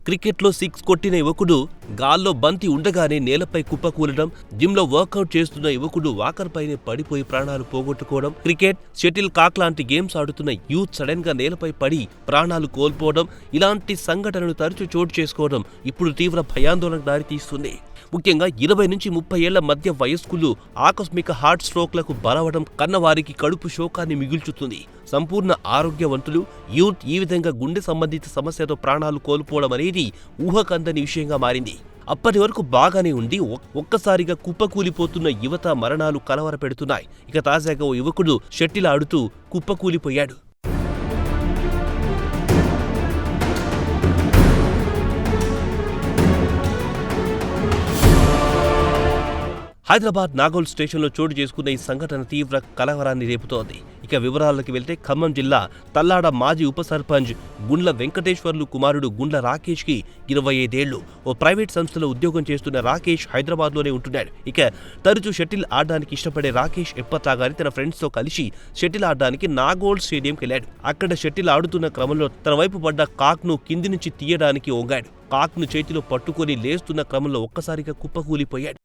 క్రికెట్లో 6 కొట్టిన యువకుడు గాల్లో బంతి ఉండగానే నేలపై కుప్పకూలడం, జిమ్లో వర్కౌట్ చేస్తున్న యువకుడు వాకర్పైనే పడిపోయి ప్రాణాలు పోగొట్టుకోవడం, క్రికెట్, షటిల్ కాక్ లాంటి గేమ్స్ ఆడుతున్న యూత్ సడన్ గా నేలపై పడి ప్రాణాలు కోల్పోవడం, ఇలాంటి సంఘటనలు తరచూ చోటు చేసుకోవడం ఇప్పుడు తీవ్ర భయాందోళనకు దారితీస్తుంది. ముఖ్యంగా 20 నుంచి 30 ఏళ్ల మధ్య వయస్కులు ఆకస్మిక హార్ట్ స్ట్రోక్లకు బలవడం కన్నవారికి కడుపు శోకాన్ని మిగుల్చుతుంది. సంపూర్ణ ఆరోగ్యవంతులు యూత్ ఈ విధంగా గుండె సంబంధిత సమస్యతో ప్రాణాలు కోల్పోవడం అనేది ఊహకందని విషయంగా మారింది. అప్పటి వరకు బాగానే ఉండి ఒక్కసారిగా కుప్పకూలిపోతున్న యువత మరణాలు కలవరపెడుతున్నాయి. ఇక తాజాగా ఓ యువకుడు షటిల్ ఆడుతూ కుప్పకూలిపోయాడు. హైదరాబాద్ నాగోల్ స్టేషన్లో చోటు చేసుకున్న ఈ సంఘటన తీవ్ర కలవరాన్ని రేపుతోంది. ఇక వివరాల్లోకి వెళ్తే ఖమ్మం జిల్లా తల్లాడ మాజీ ఉప సర్పంచ్ గుండ్ల వెంకటేశ్వర్లు కుమారుడు గుండ్ల రాకేష్ కి 25 ఏళ్లు. ఓ ప్రైవేట్ సంస్థలో ఉద్యోగం చేస్తున్న రాకేష్ హైదరాబాద్లోనే ఉంటున్నాడు. ఇక తరచూ షటిల్ ఆడడానికి ఇష్టపడే రాకేష్ ఎప్పట్లాగానే తన ఫ్రెండ్స్ తో కలిసి షటిల్ ఆడడానికి నాగోల్ స్టేడియంకి వెళ్లాడు. అక్కడ షటిల్ ఆడుతున్న క్రమంలో తన వైపు పడ్డ కాక్ ను కింది నుంచి తీయడానికి వంగాడు. కాక్ ను చేతిలో పట్టుకొని లేస్తున్న క్రమంలో ఒక్కసారిగా కుప్పకూలిపోయాడు.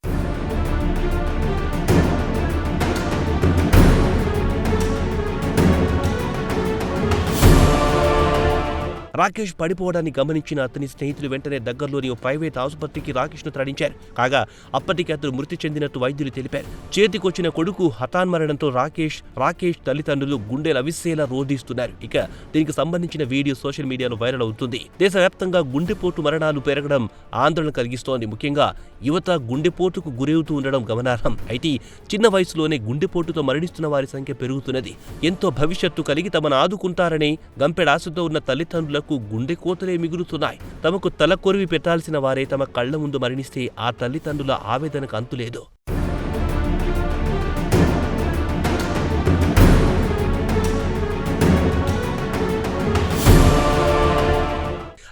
రాకేష్ పడిపోవడాన్ని గమనించిన అతని స్నేహితులు వెంటనే దగ్గరలోని ఓ ప్రైవేట్ ఆసుపత్రికి రాకేష్ ను తరలించారు. కాగా అప్పటికి అతను మృతి చెందినట్టు వైద్యులు తెలిపారు. చేతికొచ్చిన కొడుకు హతాన్మరణంతో రాకేష్ తల్లిదండ్రులు గుండెలు అవిసేలా రోధిస్తున్నారు. ఇక దీనికి సంబంధించిన వీడియో సోషల్ మీడియాలో వైరల్ అవుతుంది. దేశవ్యాప్తంగా గుండెపోటు మరణాలు పెరగడం ఆందోళన కలిగిస్తోంది. ముఖ్యంగా యువత గుండెపోటుకు గురవుతూ ఉండడం గమనార్హం. అయితే చిన్న వయసులోనే గుండెపోటుతో మరణిస్తున్న వారి సంఖ్య పెరుగుతున్నది. ఎంతో భవిష్యత్తు కలిగి తమను ఆదుకుంటారని గంపెడాశతో ఉన్న తల్లిదండ్రులకు గుండె కోతలే మిగులుతున్నాయి. తమకు తల కొరివి పెట్టాల్సిన వారే తమ కళ్ల ముందు మరణిస్తే ఆ తల్లిదండ్రుల ఆవేదనకు అంతులేదు.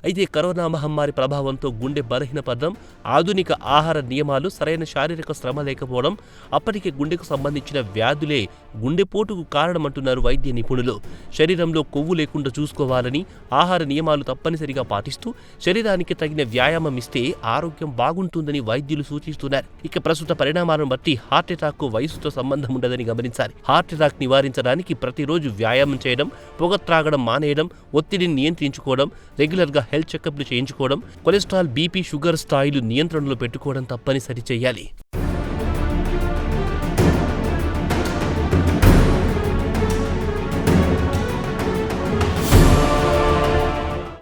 అయితే కరోనా మహమ్మారి ప్రభావంతో గుండె బలహీనపడడం, ఆధునిక ఆహార నియమాలు, సరైన శారీరక శ్రమ లేకపోవడం, అప్పటికే గుండెకు సంబంధించిన వ్యాధులే గుండెపోటుకు కారణమంటున్నారు వైద్య నిపుణులు. శరీరంలో కొవ్వు లేకుండా చూసుకోవాలని, ఆహార నియమాలు తప్పనిసరిగా పాటిస్తూ శరీరానికి తగిన వ్యాయామం ఇస్తే ఆరోగ్యం బాగుంటుందని వైద్యులు సూచిస్తున్నారు. ఇక ప్రస్తుత పరిణామాలను బట్టి హార్ట్ అటాక్ వయసుతో సంబంధం ఉండదని గమనించాలి. హార్ట్ అటాక్ నివారించడానికి ప్రతిరోజు వ్యాయామం చేయడం, పొగ త్రాగడం మానేయడం, ఒత్తిడిని నియంత్రించుకోవడం, రెగ్యులర్గా హెల్త్ చెకప్లు చేయించుకోవడం, కొలెస్ట్రాల్, బీపీ, షుగర్ స్థాయిలు నియంత్రణలో పెట్టుకోవడం తప్పనిసరి చేయాలి.